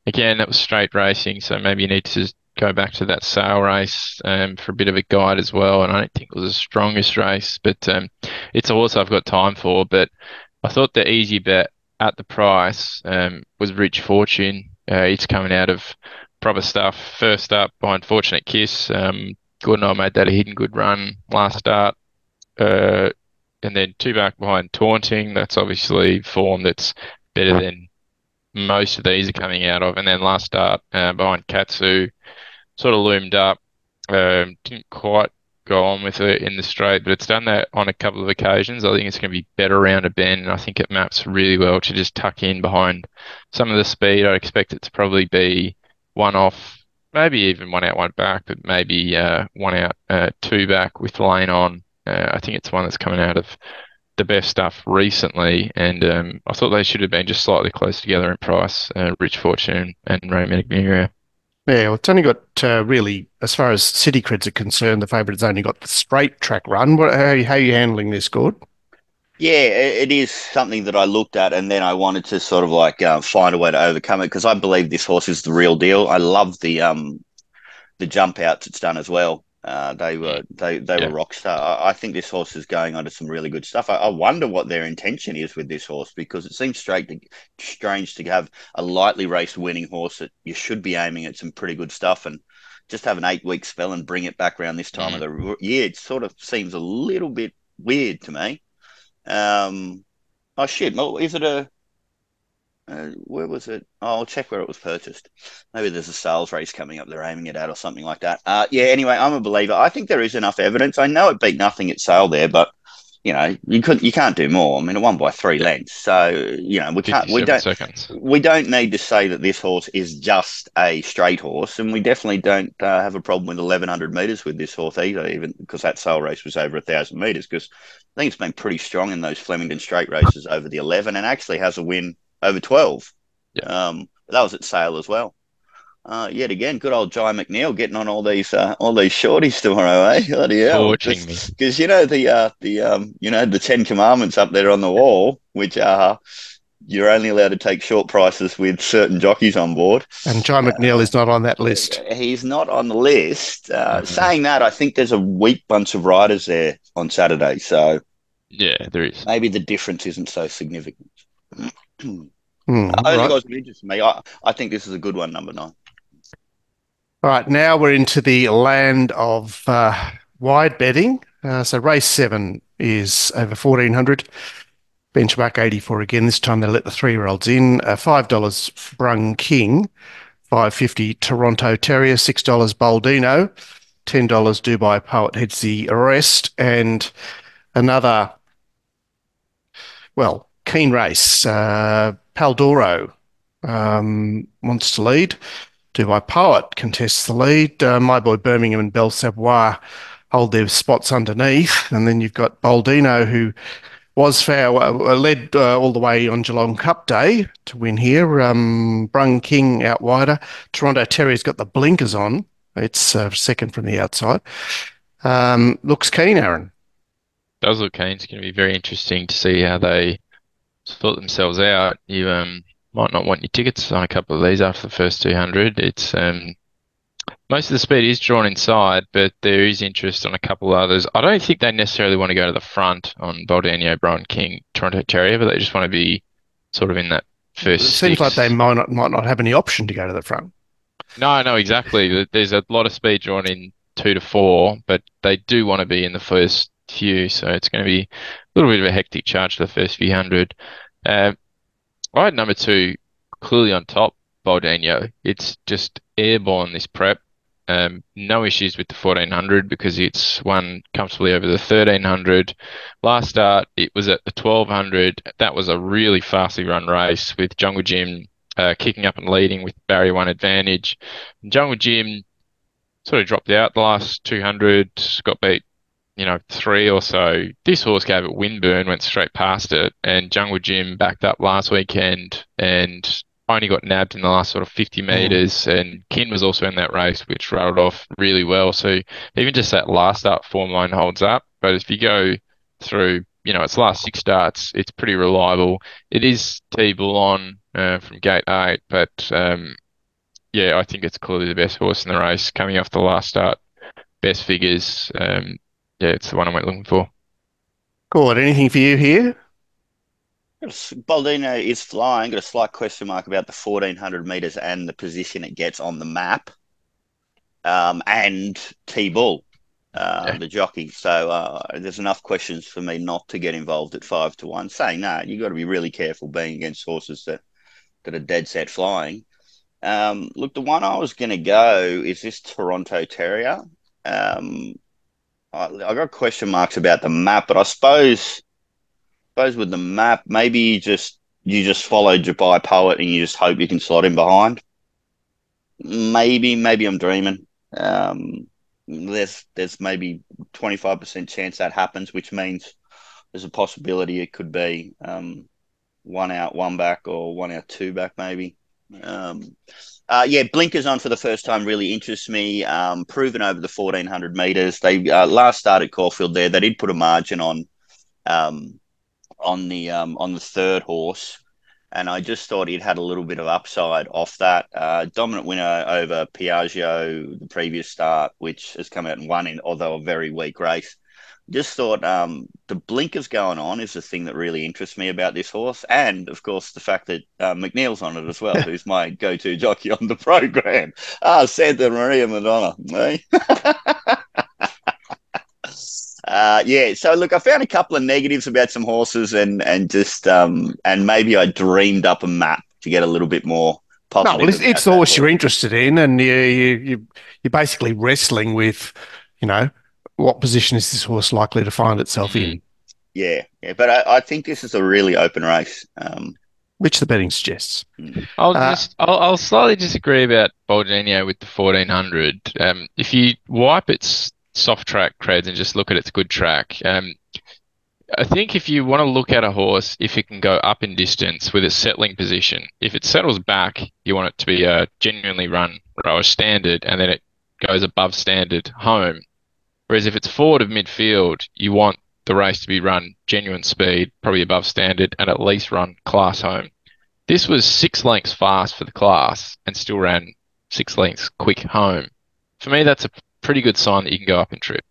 again, that was straight racing, so maybe you need to go back to that sale race for a bit of a guide as well. And I don't think it was the strongest race, but it's a horse I've got time for. But I thought the easy bet at the price was Rich Fortune. It's coming out of proper stuff. First up behind Fortunate Kiss. Gooden I made that a hidden good run last start. And then 2 back behind Taunting. That's obviously form that's better than most of these are coming out of. And then last start behind Katsu. Sort of loomed up. Didn't quite go on with it in the straight, but it's done that on a couple of occasions. I think it's going to be better around a bend, and I think it maps really well to just tuck in behind some of the speed. I expect it to probably be one off, maybe even one out, one back, but maybe one out, 2 back with lane on. I think it's one that's coming out of the best stuff recently, and I thought they should have been just slightly close together in price, Rich Fortune and Ray Magnero. Yeah, well, it's only got really, as far as city creds are concerned, the favourite has only got the straight track run. How are you handling this, Gord? Yeah, it is something that I looked at, and then I wanted to sort of like find a way to overcome it because I believe this horse is the real deal. I love the jump outs it's done as well. They were rock star. I think this horse is going on to some really good stuff. I wonder what their intention is with this horse because it seems strange to have a lightly raced winning horse that you should be aiming at some pretty good stuff and just have an 8-week spell and bring it back around this time of the year. It sort of seems a little bit weird to me. Oh shit! Well, is it a? Where was it? Oh, I'll check where it was purchased. Maybe there's a sales race coming up they're aiming it at or something like that. Yeah, anyway, I'm a believer. I think there is enough evidence. I know it beat nothing at sale there, but you know, you can't do more. I mean, it won by 3 lengths. So, you know, we don't need to say that this horse is just a straight horse, and we definitely don't have a problem with 1,100 metres with this horse either, even because that sale race was over 1,000 metres, because I think it's been pretty strong in those Flemington straight races over the 11 and actually has a win over 12. But that was at sale as well. Yet again, good old Jai McNeil getting on all these shorties tomorrow, eh? Bloody hell! Torching me. Because the 10 Commandments up there on the wall, which are you're only allowed to take short prices with certain jockeys on board. And Jai McNeil is not on that list. He's not on the list. Saying that, I think there's a weak bunch of riders there on Saturday, so yeah, there is. Maybe the difference isn't so significant. Only right. guys that interest me. I think this is a good one, number 9. All right, now we're into the land of wide betting. So race 7 is over 1,400. Benchmark 84 again. This time they let the 3-year-olds in. $5 Brung King, $5.50 Toronto Terrier, $6 Baldino, $10 Dubai Poet heads the rest, and another, keen race. Paldoro wants to lead. Dubai Poet contests the lead. My boy Birmingham and Belle Savoie hold their spots underneath. And then you've got Baldino, who was led all the way on Geelong Cup Day to win here. Brung King out wider. Toronto Terrier's got the blinkers on. It's second from the outside. Looks keen, Aaron. Does look keen. It's going to be very interesting to see how they sort themselves out. You might not want your tickets on a couple of these after the first 200. It's most of the speed is drawn inside, but there is interest on a couple others. I don't think they necessarily want to go to the front on Baldino, Brung King, Toronto Terrier, but they just want to be sort of in that first. It seems like they might not have any option to go to the front. No, exactly. There's a lot of speed drawn in 2 to 4, but they do want to be in the first few, so it's going to be a little bit of a hectic charge for the first few hundred. I had number 2 clearly on top, Baldino. It's just airborne, this prep. No issues with the 1,400 because it's won comfortably over the 1,300. Last start, it was at the 1,200. That was a really fastly run race with Jungle Jim kicking up and leading with barrier 1 advantage. Jungle Jim sort of dropped out the last 200, got beat 3 or so. This horse gave it windburn, went straight past it, and Jungle Jim backed up last weekend and only got nabbed in the last sort of 50 metres, and Kin was also in that race, which rattled off really well. So even just that last start form line holds up. But if you go through, its last 6 starts, it's pretty reliable. It is T-Bull on from gate 8, but I think it's clearly the best horse in the race coming off the last start. Best figures. It's the one I went looking for. Cool. Anything for you here? Baldino is flying. Got a slight question mark about the 1,400 metres and the position it gets on the map. And T-Bull, the jockey. So there's enough questions for me not to get involved at 5 to 1. Saying that, you've got to be really careful being against horses that are dead set flying. Look, the one I was going to go is this Toronto Terrier. I got question marks about the map, but I suppose with the map, maybe you just follow Dubai Poet and you just hope you can slot him behind. Maybe I'm dreaming. There's maybe 25% chance that happens, which means there's a possibility it could be 1 out, 1 back, or 1 out, 2 back, maybe. Blinkers on for the first time really interests me. Proven over the 1,400 metres. They last started Caulfield there. They did put a margin on the third horse, and I just thought it had a little bit of upside off that. Dominant winner over Piaggio the previous start, which has come out and won in, although a very weak race. Just thought the blinkers going on is the thing that really interests me about this horse. And, of course, the fact that McNeil's on it as well, who's my go-to jockey on the program. Santa Maria Madonna. Eh? So, look, I found a couple of negatives about some horses and maybe I dreamed up a map to get a little bit more positive. No, well, it's the horse you're interested in, and you're basically wrestling with, what position is this horse likely to find itself in? Yeah. But I think this is a really open race. Which the betting suggests. I'll slightly disagree about Baldino with the 1,400. If you wipe its soft track creds and just look at its good track, I think if you want to look at a horse, if it can go up in distance with its settling position, if it settles back, you want it to be a genuinely run rower standard, and then it goes above standard home. Whereas if it's forward of midfield, you want the race to be run genuine speed, probably above standard, and at least run class home. This was 6 lengths fast for the class and still ran 6 lengths quick home. For me, that's a pretty good sign that you can go up in trip.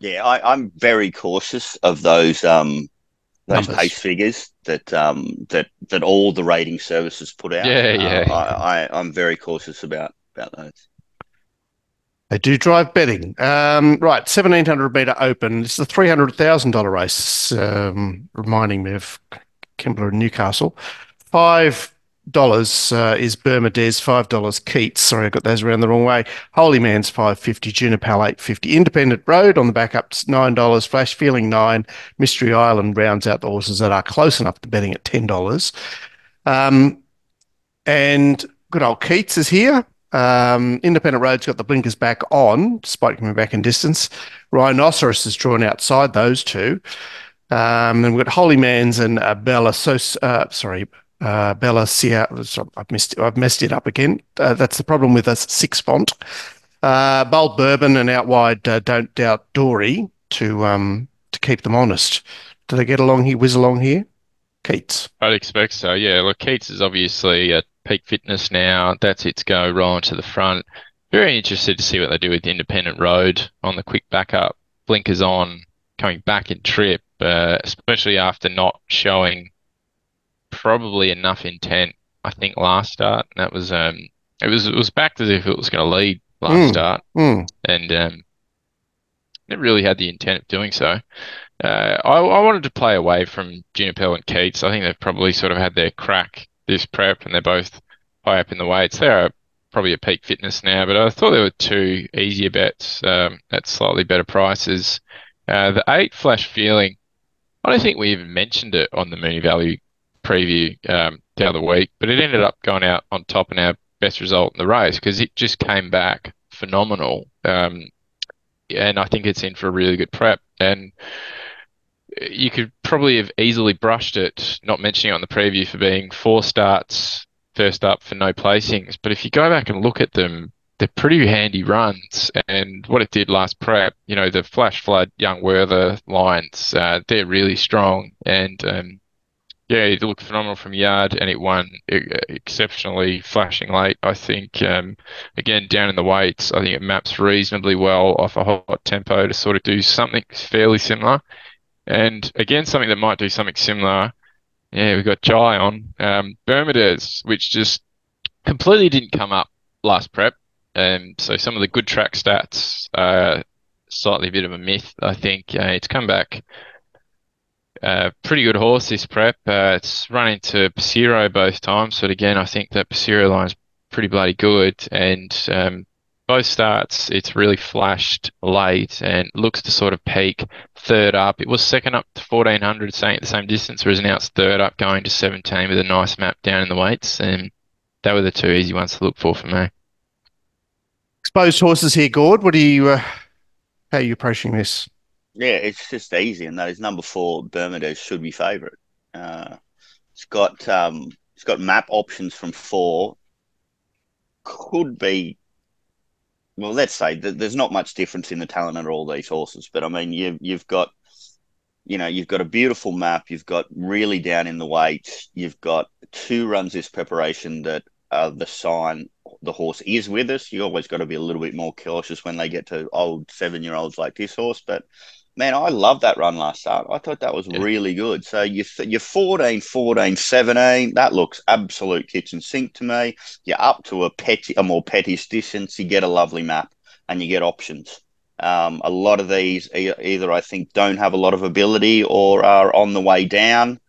Yeah, I'm very cautious of those pace Numbers. figures that all the rating services put out. Yeah, yeah. I'm very cautious about those. They do drive betting. Right, 1,700 metre open. It's the $300,000 race, reminding me of Kembla and Newcastle. $5 is Bermudez, $5 Keats. Sorry, I got those around the wrong way. Holy Man's $5.50, Junipal $8.50. Independent Road on the back up $9. Flash Feeling $9. Mystery Island rounds out the horses that are close enough to betting at $10. And good old Keats is here. Independent Road's got the blinkers back on, despite coming back in distance. Rhinoceros is drawn outside those two. And we've got Holy Man's and Bella. Bella Sia. I've messed it up again. That's the problem with a six font. Bold Bourbon and out wide. Don't Doubt Dory to keep them honest. Do they get along here? Whiz along here? Keats. I'd expect so. Yeah, look, Keats is obviously at peak fitness now. That's its go, rolling to the front. Very interested to see what they do with the Independent Road on the quick backup. Blinkers on, coming back in trip, especially after not showing probably enough intent, I think, last start. And that was it was backed as if it was going to lead last start, and it really had the intent of doing so. I wanted to play away from Junipel and Keats. I think they've probably sort of had their crack this prep, and they're both high up in the weights. They're probably at peak fitness now, but I thought there were two easier bets at slightly better prices. The 8 Flash Feeling, I don't think we even mentioned it on the Mooney Valley preview the other week, but it ended up going out on top in our best result in the race because it just came back phenomenal. And I think it's in for a really good prep. And you could probably have easily brushed it, not mentioning it on the preview, for being 4 starts, first up for no placings. But if you go back and look at them, they're pretty handy runs. And what it did last prep, you know, the Flash Flood, Young Werther lines, they're really strong. And yeah, it looked phenomenal from yard, and it won exceptionally flashing late. I think, again, down in the weights, I think it maps reasonably well off a hot tempo to sort of do something fairly similar. And again, something that might do something similar. Yeah, we've got Jai on. Bermudez, which just completely didn't come up last prep. So some of the good track stats, slightly a bit of a myth, I think. It's come back. Pretty good horse this prep. It's run into Passero both times, but again, I think that Passero line's pretty bloody good. And both starts, it's really flashed late and looks to sort of peak third up. It was second up to 1,400, staying at the same distance, whereas now it's third up going to 17 with a nice map down in the weights. And that were the two easy ones to look for me. Exposed horses here, Gord. How are you approaching this? Yeah, it's just easy, and that is number 4. Bermudez should be favourite. It's got map options from 4. Could be, well, let's say that there's not much difference in the talent of all these horses, but I mean, you've got a beautiful map. You've got really down in the weights. You've got 2 runs this preparation that are the sign the horse is with us. You always got to be a little bit more cautious when they get to old 7-year-olds like this horse, but man, I love that run last start. I thought that was really good. So you're 14, 14, 17. That looks absolute kitchen sink to me. You're up to a more pettish distance. You get a lovely map and you get options. A lot of these either I think don't have a lot of ability or are on the way down.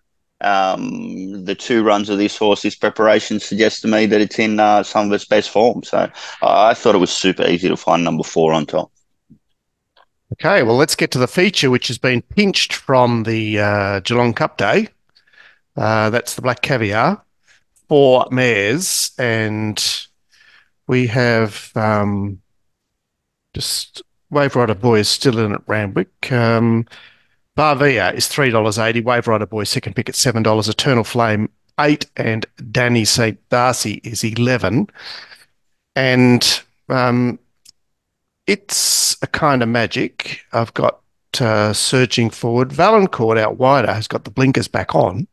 The 2 runs of this horse, this preparation suggests to me that it's in some of its best form. So I thought it was super easy to find number 4 on top. Okay, well, let's get to the feature, which has been pinched from the Geelong Cup Day. That's the Black Caviar, 4 mares, and we have just Wave Rider Boy is still in at Randwick. Varvia is $3.80. Wave Rider Boy second pick at $7. Eternal Flame 8, and Danny St. Darcy is 11. And it's a kind of magic. I've got surging forward. Valancourt out wider has got the blinkers back on,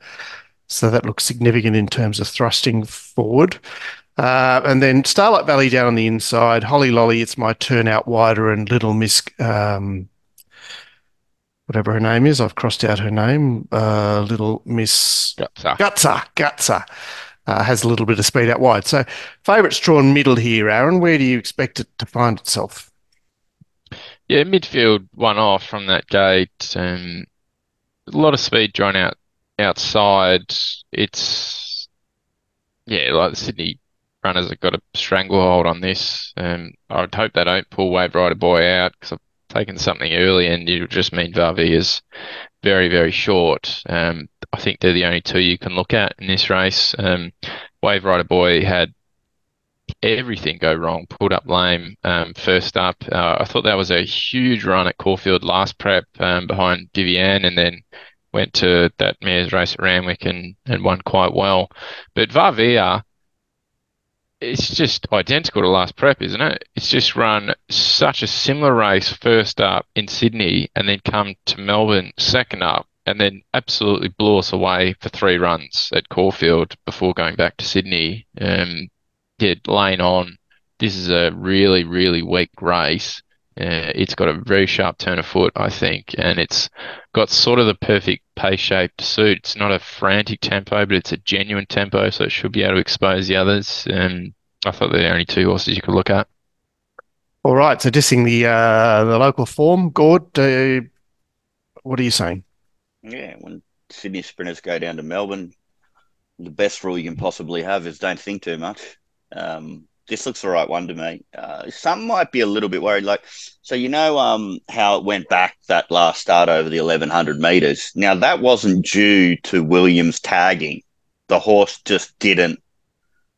so that looks significant in terms of thrusting forward. And then Starlight Valley down on the inside. Holly Lolly, It's My Turn out wider, and Little Miss, whatever her name is, I've crossed out her name. Little Miss Gutsa has a little bit of speed out wide. So favourites drawn middle here, Aaron. Where do you expect it to find itself? Yeah, midfield one off from that gate. A lot of speed drawn outside. It's, yeah, like the Sydney runners have got a stranglehold on this. I would hope they don't pull Wave Rider Boy out, because I've taken something early and it'll just mean Varvey is very, very short. I think they're the only two you can look at in this race. Wave Rider Boy had everything go wrong, pulled up lame first up. I thought that was a huge run at Caulfield last prep behind Vivian, and then went to that mare's race at Randwick and won quite well. But Varvia, it's just identical to last prep, isn't it? It's just run such a similar race first up in Sydney, and then come to Melbourne second up, and then absolutely blew us away for 3 runs at Caulfield before going back to Sydney. Yeah, lane on. This is a really, really weak race. It's got a very sharp turn of foot, I think, and it's got sort of the perfect pace shape to suit. It's not a frantic tempo, but it's a genuine tempo, so it should be able to expose the others. I thought they're the only 2 horses you could look at. All right, so dissing the local form, Gord, what are you saying? Yeah, when Sydney sprinters go down to Melbourne, the best rule you can possibly have is don't think too much. This looks the right one to me. Some might be a little bit worried. So how it went back that last start over the 1100 metres. Now, that wasn't due to Williams tagging. The horse just didn't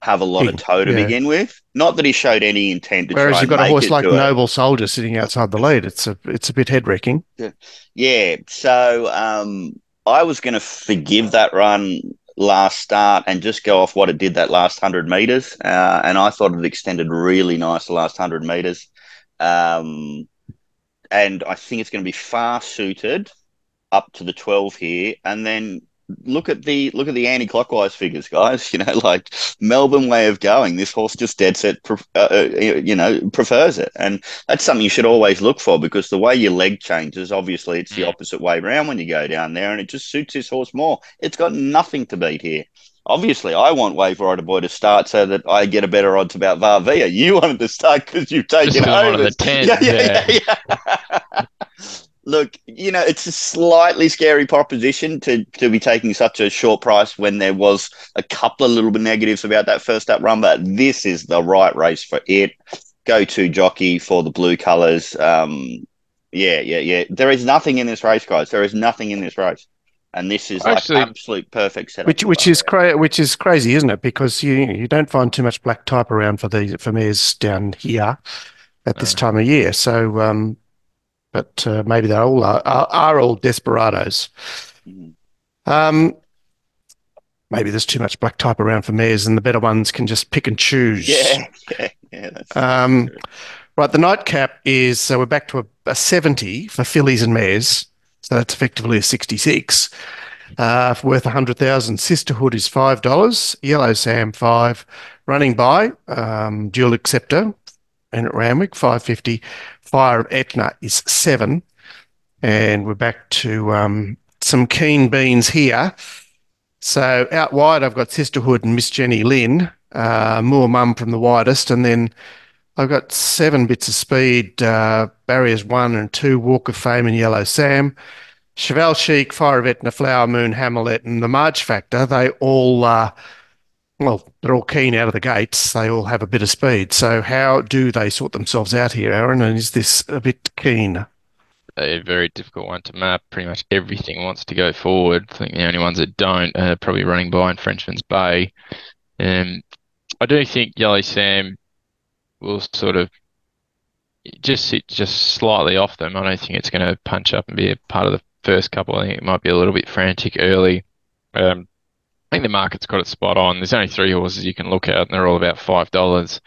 have a lot of toe to begin with. Not that he showed any intent to try and make it. Whereas you've got a horse like Noble Soldier sitting outside the lead. It's a bit head-wrecking. Yeah. So I was going to forgive that run last start and just go off what it did that last 100 metres. And I thought it extended really nice the last 100 metres. And I think it's going to be far suited up to the 12 here. And then look at the anti-clockwise figures, guys. Melbourne way of going. This horse just dead set, prefers it, and that's something you should always look for, because the way your leg changes, obviously, it's the opposite way around when you go down there, and it just suits this horse more. It's got nothing to beat here. Obviously, I want Wave Rider Boy to start so that I get a better odds about Varvia. You wanted to start because you've taken over. The 10. Yeah. Look, it's a slightly scary proposition to be taking such a short price when there was a couple of little bit negatives about that first up run, but this is the right race for it. Go-to jockey for the blue colours. Yeah. There is nothing in this race, guys. There is nothing in this race. And this is absolute perfect setup. Which is crazy, isn't it? Because you don't find too much black type around for mares down here at this time of year. So... but maybe they all are all desperados. Maybe there's too much black type around for mares, and the better ones can just pick and choose. Yeah. That's true. Right, the nightcap is, so we're back to a 70 for fillies and mares, so that's effectively a 66. Worth 100,000. Sisterhood is $5. Yellow Sam $5. Running by Dual Acceptor and at Randwick $5.50. Fire of Etna is $7. And we're back to some keen beans here. So out wide, I've got Sisterhood and Miss Jenny Lynn, Moore Mum from the widest, and then I've got 7 bits of speed, Barriers 1 and 2, Walk of Fame and Yellow Sam, Cheval Chic, Fire of Etna, Flower Moon, Hamlet, and the Marge Factor. They all, they're all keen out of the gates. They all have a bit of speed. So how do they sort themselves out here, Aaron? And is this a bit keen? A very difficult one to map. Pretty much everything wants to go forward. I think the only ones that don't are probably Running By in Frenchman's Bay. I do think Yellow Sam will sort of just sit just slightly off them. I don't think it's going to punch up and be a part of the first couple, I think it might be a little bit frantic early. I think the market's got it spot on. There's only 3 horses you can look at, and they're all about $5.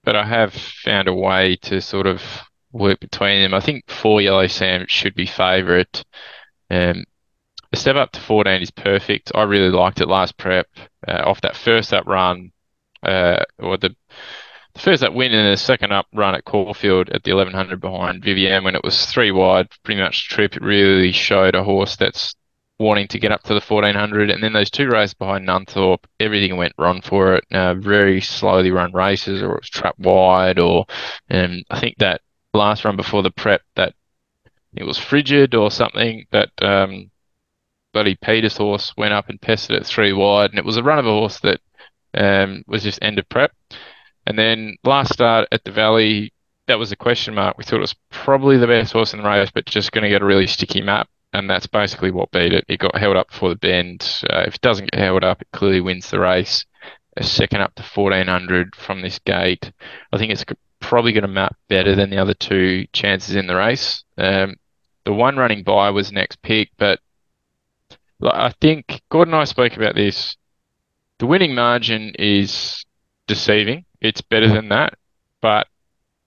But I have found a way to sort of work between them. I think 4 Yellow Sam should be favourite. The step up to 14 is perfect. I really liked it last prep. Off that first up run, or the first up win and the second up run at Caulfield at the 1100 behind Vivienne when it was 3 wide, pretty much trip. It really showed a horse that's wanting to get up to the 1400. And then those 2 races behind Nunthorpe, everything went wrong for it. Very slowly run races, or it was trapped wide, or I think that last run before the prep, that it was Frigid or something, that bloody Peter's horse went up and pestered it 3 wide, and it was a run of a horse that was just end of prep. And then last start at the Valley, that was a question mark. We thought it was probably the best horse in the race, but just going to get a really sticky map, and that's basically what beat it. It got held up before the bend. If it doesn't get held up, it clearly wins the race. A second up to 1400 from this gate. I think it's probably going to map better than the other 2 chances in the race. The one running by was next pick, but I think Gordon and I spoke about this. The winning margin is deceiving. It's better than that. But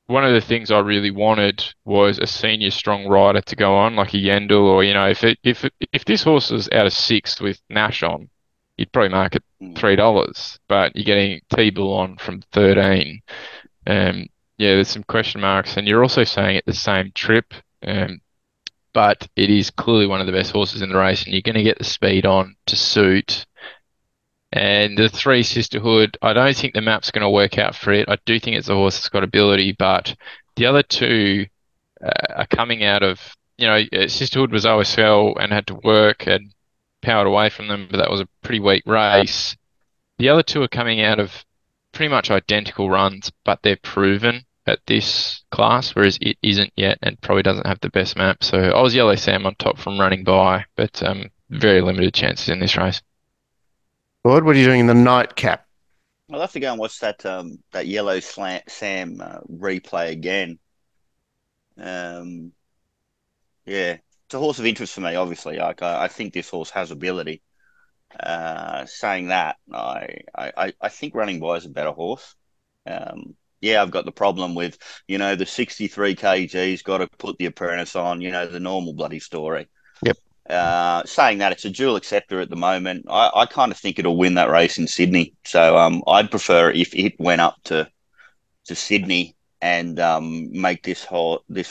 one of the things I really wanted was a senior strong rider to go on, like a Yendel, or, if this horse was out of 6th with Nash on, you'd probably mark it $3. But you're getting T-Bull on from 13. There's some question marks, and you're also saying at the same trip. But it is clearly one of the best horses in the race, and you're going to get the speed on to suit. And the 3 Sisterhood, I don't think the map's going to work out for it. I do think it's a horse that's got ability, but the other 2 are coming out of, Sisterhood was OSL and had to work and powered away from them, but that was a pretty weak race. The other 2 are coming out of pretty much identical runs, but they're proven at this class, whereas it isn't yet and probably doesn't have the best map. So I was Yellow Sam on top from running by, but very limited chances in this race. Lord, what are you doing in the nightcap? I'll have to go and watch that Yellow Sam replay again. It's a horse of interest for me, obviously. Like, I think this horse has ability. Saying that, I think running by is a better horse. I've got the problem with, the 63 kg's got to put the apprentice on, the normal bloody story. Yep. Saying that, it's a dual acceptor at the moment. I kind of think it'll win that race in Sydney. So I'd prefer if it went up to Sydney and make this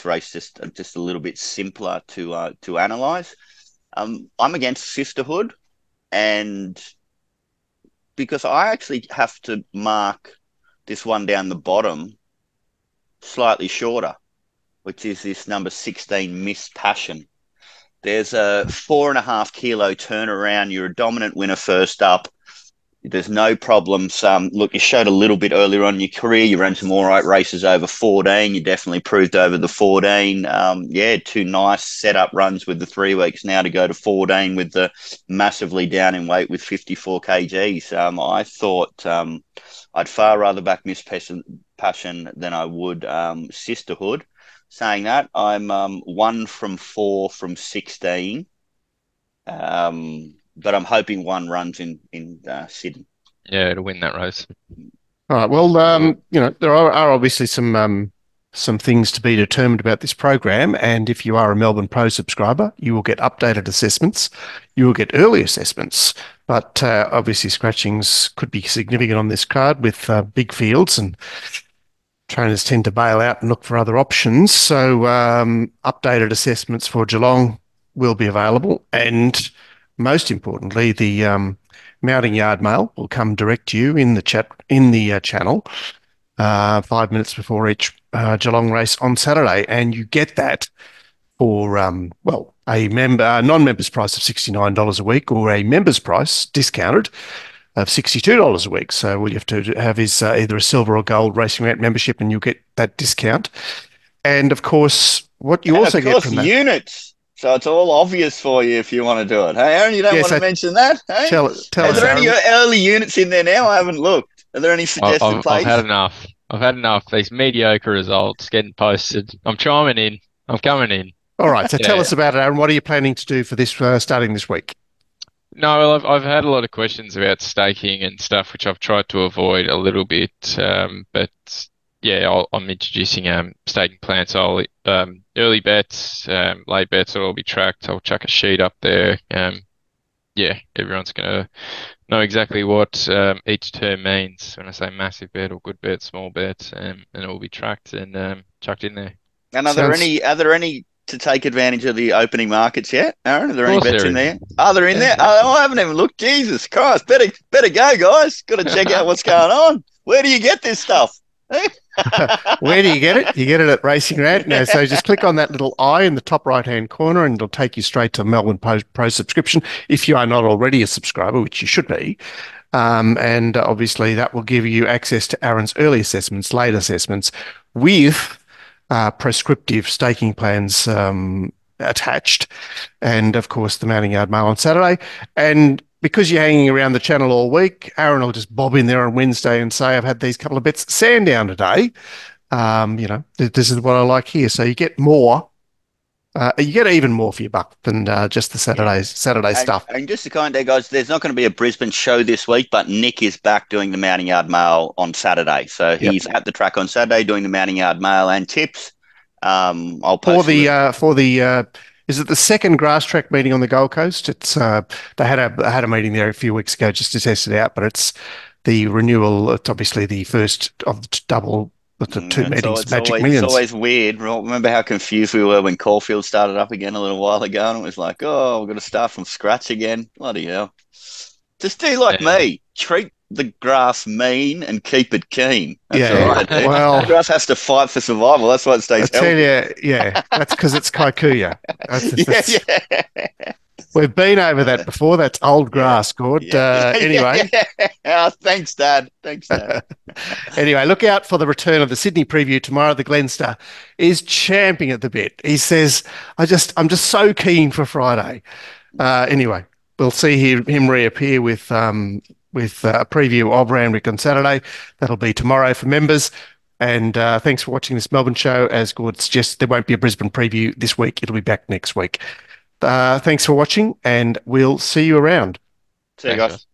race just a little bit simpler to analyse. I'm against Sisterhood, and because I actually have to mark this one down the bottom slightly shorter, which is this number 16, Miss Passion. There's a 4.5 kilo turnaround. You're a dominant winner first up. There's no problems. Look, you showed a little bit earlier on in your career. You ran some all right races over 14. You definitely proved over the 14. 2 nice setup runs with the 3 weeks now to go to 14 with the massively down in weight with 54 kgs. I thought I'd far rather back Miss Passion than I would Sisterhood. Saying that, I'm 1 from 4 from 16. But I'm hoping one runs in Sydney. Yeah, to win that race. All right. Well, there are obviously some things to be determined about this program, and if you are a Melbourne Pro subscriber, you will get updated assessments. You will get early assessments, but obviously scratchings could be significant on this card with big fields, and trainers tend to bail out and look for other options. So updated assessments for Geelong will be available, and most importantly, the mounting yard mail will come direct to you in the channel 5 minutes before each Geelong race on Saturday, and you get that for a non-members price of $69 a week, or a members price discounted of $62 a week. So all you have to have is either a silver or gold RacingRant membership, and you'll get that discount. And of course, what you also get from that, units. So it's all obvious for you if you want to do it. Hey, Aaron, you don't want to mention that? Hey? Tell us, Are there any early units in there now? I haven't looked. Are there any suggested plays? I've had enough. These mediocre results getting posted. I'm chiming in. I'm coming in. All right. So tell Yeah. us about it, Aaron. What are you planning to do for this starting this week? No, well, I've had a lot of questions about staking and stuff, which I've tried to avoid a little bit. But yeah, I'm introducing staking plans. So I'll early bets, late bets will all be tracked. I'll chuck a sheet up there. Yeah, everyone's gonna know exactly what each term means when I say massive bet or good bet, small bet, and it will be tracked and chucked in there. And Sounds. are there any to take advantage of the opening markets yet, Aaron? Are there Of any course bets there in is. there? Are there in Yeah, there? yeah. Oh, I haven't even looked. Jesus Christ. Better go, guys. Got to check out what's going on. Where do you get this stuff? Where do you get it? You get it at RacingRant. Now, so just click on that little eye in the top right-hand corner and it'll take you straight to Melbourne Pro subscription if you are not already a subscriber, which you should be. And obviously that will give you access to Aaron's early assessments, late assessments with prescriptive staking plans attached. And of course, the Mounting Yard Mail on Saturday. And because you're hanging around the channel all week, Aaron will just bob in there on Wednesday and say, I've had these couple of bits of sand down today. This is what I like here. So you get more. You get even more for your buck than just the Yeah. Saturday stuff. And just to kind of, guys, there's not going to be a Brisbane show this week, but Nick is back doing the Mounting Yard Mail on Saturday. So Yep. he's at the track on Saturday doing the Mounting Yard Mail and tips. I'll For post the is it the second grass track meeting on the Gold Coast? It's they had a meeting there a few weeks ago just to test it out, but it's the renewal. It's obviously the first of the double with the two meetings, Magic It's Millions. always weird. Remember how confused we were when Caulfield started up again a little while ago, and it was like, oh, we've got to start from scratch again. Bloody hell! Just do like Yeah. me. Treat the grass mean and keep it keen. That's Yeah, all right, dude. well, The grass has to fight for survival. That's why it I stays tell healthy. you, yeah, that's because it's Kikuyu. Yeah. We've been over that before. That's old Yeah. grass, Gord. Yeah. Anyway, Oh, thanks, Dad. Thanks, Dad. anyway, look out for the return of the Sydney preview tomorrow. The Glenster is champing at the bit. He says, I'm just so keen for Friday." Anyway, we'll see him reappear with a preview of Randwick on Saturday. That'll be tomorrow for members. And thanks for watching this Melbourne show. As Gord suggests, there won't be a Brisbane preview this week. It'll be back next week. Thanks for watching, and we'll see you around. See you Thanks, guys. guys.